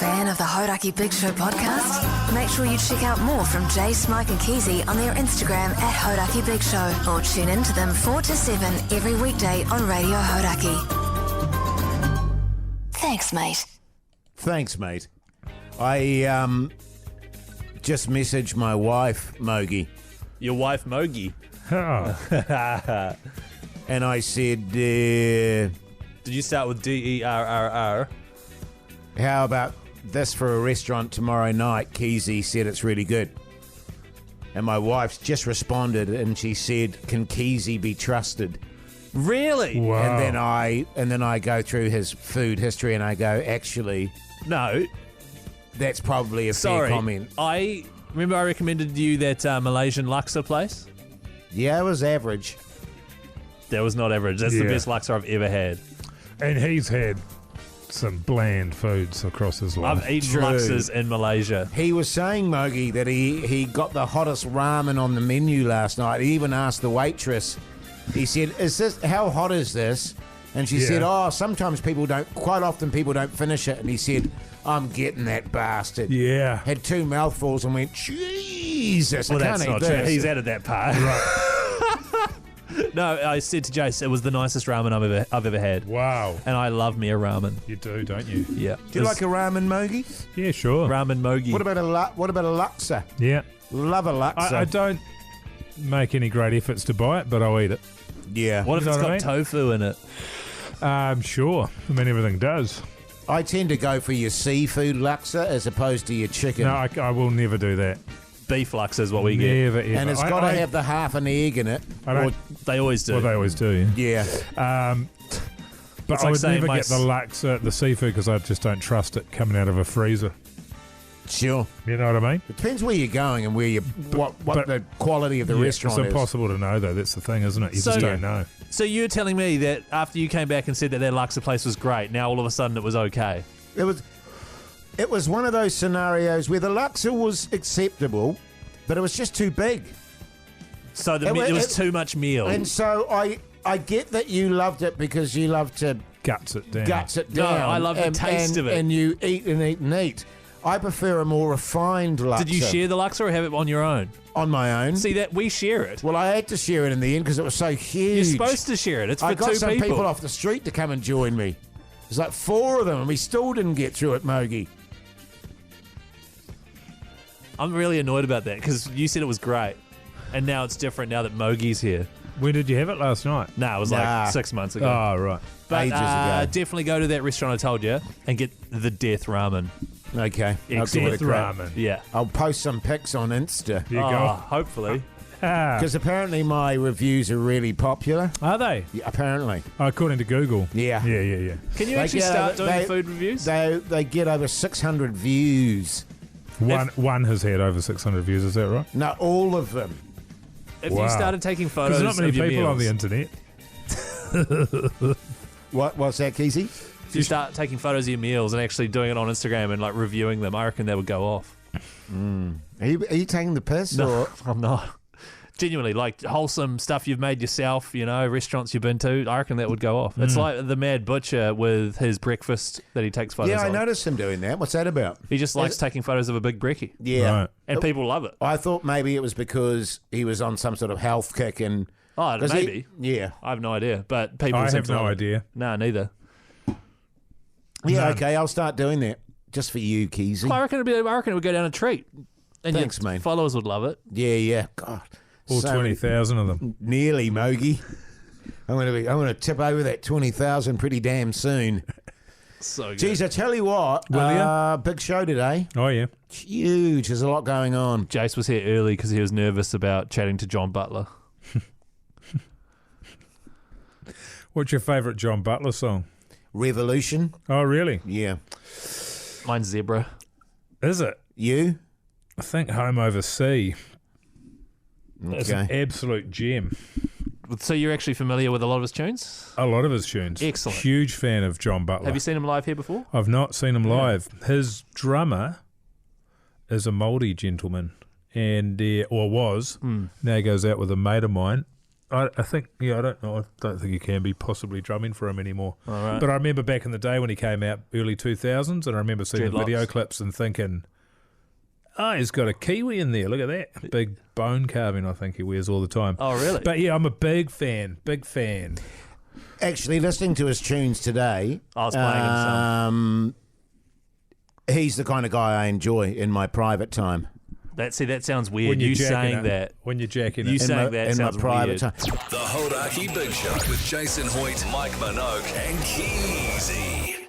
fan of the Hoyte Big Show podcast? Make sure you check out more from Jace, Mike and Keezy on their Instagram at Hoyte Big Show, or tune in to them 4 to 7 every weekday on Radio Hoyte. Thanks, mate. Thanks, mate. I just messaged my wife, Mogi. Your wife, Mogi. Oh. And I said, Did you start with DERRR? how about this for a restaurant tomorrow night? Keezy said it's really good. And my wife's just responded and she said, can Keezy be trusted? Really? Wow. And then I go through his food history and I go, actually, No. that's probably a fair comment. I remember I recommended you that Malaysian laksa place. Yeah, it was average. That was not average. That's the Yeah. best laksa I've ever had. And he's had some bland foods across his life. I've eaten True. laksas in Malaysia. He was saying, Mogi, that he got the hottest ramen on the menu last night. He even asked the waitress, he said, how hot is this? And she said, sometimes quite often people don't finish it. And he said, I'm getting that bastard. Yeah. Had 2 mouthfuls and went, Jesus, Well, I can't that's eat not true. this. He's added that part. Right. No, I said to Jace, it was the nicest ramen I've ever had. Wow. And I love me a ramen. You do, don't you? Yeah. Do you like a ramen, Mogi? Yeah, sure. ramen mogi? What about a laksa? Yeah. Love a laksa. I don't make any great efforts to buy it, but I'll eat it. Yeah. What if You it's know got what I mean? tofu in it? Sure. I mean, everything does. I tend to go for your seafood laksa as opposed to your chicken. No, I will never do that. Beef laksa is what we get. Never, ever. And it's got to have the half an egg in it. I don't, They always do. well, they always do. Yeah. But It's I like would saying never my get the laksa, the seafood, because I just don't trust it coming out of a freezer. Sure. You know what I mean? It depends where you're going and where you what but- the quality of the restaurant It's is. impossible to know, though. That's the thing, isn't it? You So- just don't know. So you're telling me that after you came back and said that laksa place was great, now all of a sudden it was okay? It was one of those scenarios where the laksa was acceptable, but it was just too big. So It wa- there was it- too much meal. And so I get that you loved it because you love to Guts it down. guts it No, down. I love the taste of it. And you eat and eat and eat. I prefer a more refined laksa. Did you share the laksa or have it on your own? On my own. See, that we share it. Well, I had to share it in the end because it was so huge. You're supposed to share it. It's for I got two some people. people off the street to come and join me. There's like 4 of them, and we still didn't get through it, Mogi. I'm really annoyed about that because you said it was great, and now it's different now that Mogi's here. When did you have it last night? Nah, it was Nah. like 6 months ago. Oh, right. But ages ago. definitely go to that restaurant I told you and get the death ramen. Okay. I'll Excellent. give it a Death crack. ramen. Yeah. I'll post some pics on Insta. You Oh, go. hopefully. Ah. Because apparently my reviews are really popular. Are they? Yeah, apparently. According to Google. Yeah. Yeah. Can you They actually get start over- doing they- food reviews? They get over 600 views. One has had over 600 views, is that right? No, all of them. If Wow. you started taking Because photos there's not many of your people on meals, the internet. What's that, Keezy? if you start taking photos of your meals and actually doing it on Instagram and like reviewing them, I reckon they would go off. Are you taking the piss? No, Or? I'm not. Genuinely, like wholesome stuff you've made yourself, you know, restaurants you've been to, I reckon that would go off. It's like the Mad Butcher with his breakfast that he takes photos Yeah, I of. noticed him doing that. What's that about? He just likes taking photos of a big brekkie. Yeah. Right. And people love it. I thought maybe it was because he was on some sort of health kick and... Oh, 'cause maybe. Yeah. I have no idea, but people I seem have to no love it. idea. Nah, neither. Yeah, None. okay, I'll start doing that. Just for you, Keezy. I reckon it would go down a treat. And Thanks, your mate. followers would love it. Yeah. God. All So 20,000 of them. Nearly, Mogi. I'm going to tip over that 20,000 pretty damn soon. So good. Geez, I tell you what. Will ya? Big show today. Oh, yeah. It's huge. There's a lot going on. Jace was here early because he was nervous about chatting to John Butler. What's your favourite John Butler song? Revolution. Oh, really? Yeah. Mine's Zebra. Is it? You? I think Home Over Sea. It's an Okay. absolute gem. So you're actually familiar with a lot of his tunes? A lot of his tunes. Excellent. Huge fan of John Butler. Have you seen him live here before? I've not seen him live. His drummer is a Māori gentleman, and or was. Now he goes out with a mate of mine, I think, I don't know. I don't think he can be possibly drumming for him anymore. All right. But I remember back in the day when he came out, early 2000s, and I remember seeing the video clips and thinking, he's got a Kiwi in there. Look at that. Big bone carving I think he wears all the time. Oh, really? But yeah, I'm a big fan. Actually, listening to his tunes today, I was playing him some. he's the kind of guy I enjoy in my private time. That sounds weird. When you're You jacking saying it. that. When you're jacking You it. saying that in my sounds private weird. time. The Hodaki Big Show with Jason Hoyte, Mike Minogue, and Keezy.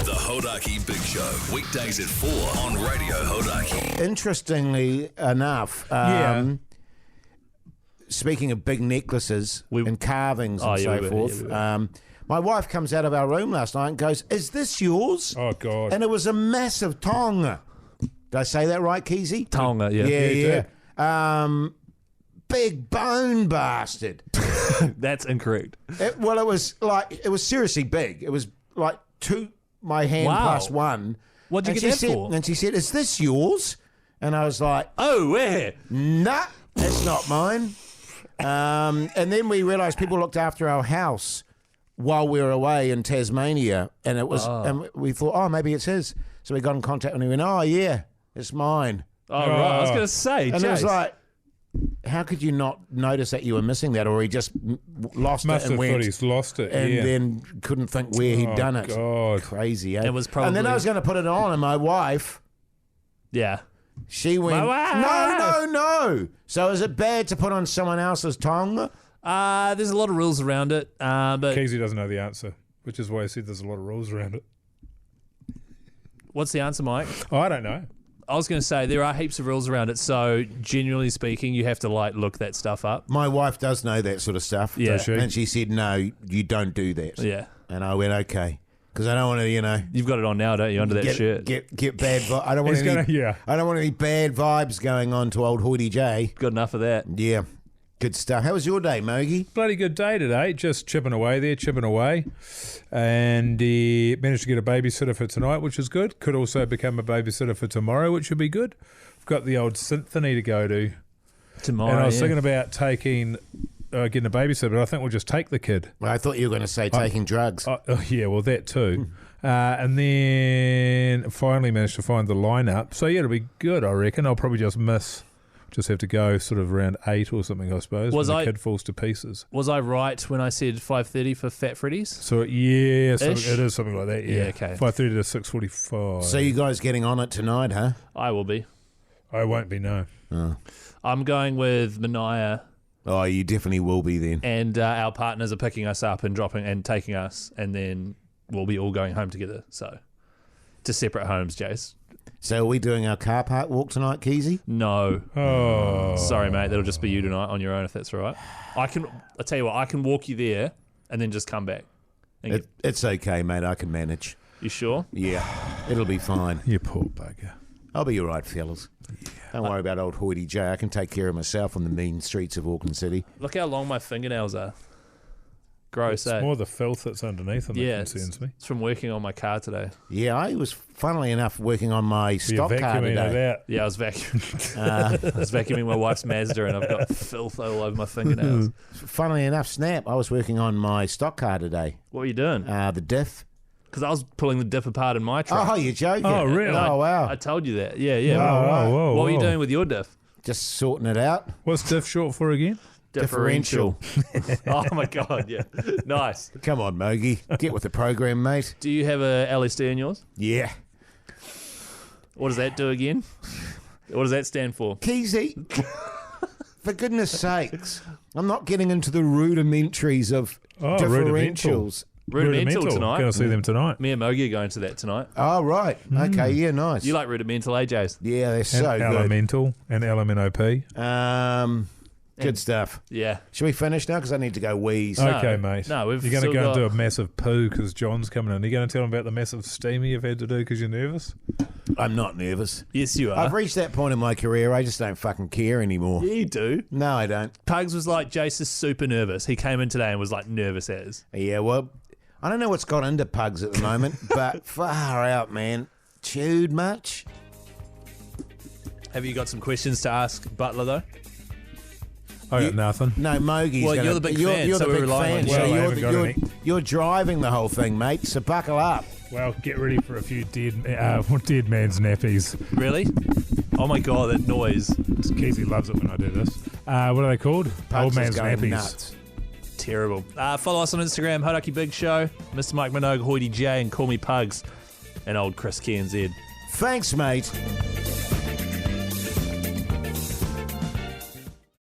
The Hodaki Big Show, weekdays at 4 on Radio Hodaki. Interestingly enough, speaking of big necklaces and carvings and so forth, my wife comes out of our room last night and goes, "Is this yours?" Oh, God. And it was a massive tonga. Did I say that right, Keezy? Tonga, yeah. Yeah. Big bone bastard. That's incorrect. It was seriously big. It was like my hand plus one. What'd you And get she that said, for? And she said, "Is this yours?" And I was like, Oh, where? "Nah, it's not mine." And then we realised people looked after our house while we were away in Tasmania, and it was, and we thought, maybe it's his. So we got in contact and he went, "Oh yeah, it's mine." Oh, right. I was going to say, And Jace. it was like, how could you not notice that you were missing that, or he just lost Must it and have went thought he's lost it. and yeah. then couldn't think where he'd done it. God. Crazy, eh? It was And then I probably- was going to put it on, and my wife, yeah. she went, wife! No. So is it bad to put on someone else's tongue? There's a lot of rules around it, but Keezy doesn't know the answer, which is why I said there's a lot of rules around it. what's the answer, Mike? Oh, I don't know. I was going to say there are heaps of rules around it, so genuinely speaking, you have to look that stuff up. My wife does know that sort of stuff. Yeah. Does she? And she said, "No, you don't do that." Yeah. And I went, "Okay," because I don't want to, You've got it on now, don't you, under that shirt? get bad. I don't want He's any. gonna- yeah. I don't want any bad vibes going on to old Hoyte J. Got enough of that. Yeah, good stuff. How was your day, Mogi? Bloody good day today. Just chipping away. And managed to get a babysitter for tonight, which is good. Could also become a babysitter for tomorrow, which would be good. I've got the old symphony to go to. Tomorrow, And I was thinking about getting a babysitter, but I think we'll just take the kid. Well, I thought you were going to say taking drugs. Yeah, well, that too. And then finally managed to find the lineup. So, yeah, it'll be good, I reckon. I'll probably just have to go sort of around 8 or something, I suppose, when the kid falls to pieces. Was I right when I said 5:30 for Fat Freddy's? So, yeah, so Ish? it is something like that, yeah. Yeah, okay. 5:30 to 6:45. So you guys getting on it tonight, huh? I will be. I won't be, no. I'm going with Mania, Oh, you definitely will be then. and our partners are picking us up and dropping and taking us, and then we'll be all going home together. So, to separate homes, Jace. So are we doing our car park walk tonight, Keezy? No. Oh. Sorry, mate. That'll just be you tonight on your own if that's all right. I'll tell you what, I can walk you there and then just come back. And It's okay, mate. I can manage. you sure? Yeah, it'll be fine. You poor bugger. I'll be all right, fellas. Don't worry about old Hoyte J. I can take care of myself on the mean streets of Auckland City. Look how long my fingernails are. Gross, It's eh? more the filth that's underneath them Yeah, that concerns me. It's from working on my car today. Yeah, I was, funnily enough, working on my You're stock car vacuuming it today. out. Yeah, I was vacuuming. I was vacuuming my wife's Mazda, and I've got filth all over my fingernails. Funnily enough, Snap, I was working on my stock car today. What were you doing? The diff. Because I was pulling the diff apart in my truck. Oh, you're joking? Oh, really? Oh, wow. I told you that. Yeah, yeah. Whoa. What were you doing with your diff? Just sorting it out. What's diff short for again? Differential. Oh my god, yeah. Nice. Come on, Mogi. Get with the program, mate. Do you have a LSD in yours? Yeah. What does that do again? What does that stand for? Keezy, for goodness sakes, I'm not getting into the rudimentaries of differentials. Rudimental tonight. Going to see them tonight. Me and Mogi are going to that tonight. Oh, right. Okay, yeah, nice. You like rudimental, AJs? Yeah, they're And so good. elemental and LMNOP. Good stuff. Yeah. Should we finish now? Because I need to go wheeze. Okay, mate. No, we've You're going to still go and got- do a massive poo because John's coming in. You're going to tell him about the massive steamer you've had to do because you're nervous? I'm not nervous. Yes, you are. I've reached that point in my career, I just don't fucking care anymore. Yeah, you do. No, I don't. Pugs was like, Jace is super nervous. He came in today and was like nervous as. Yeah, well, I don't know what's got into Pugs at the moment, but far out, man. Chewed much? Have you got some questions to ask Butler, though? I got nothing. No, Mogi's Well, gonna, you're the big fan, You're so the we're big relying fan. on you. Well, I So haven't got any. you're driving the whole thing, mate. So buckle up. Well, get ready for a few dead man's nappies. Really? Oh my god, that noise. Keezy loves it when I do this. What are they called? Pugs Old is man's going nappies. nuts. Terrible. Follow us on Instagram, Hodaki Big Show, Mr. Mike Minogue, Hoyte J, and Call Me Pugs, and old Chris KNZ. Thanks, mate.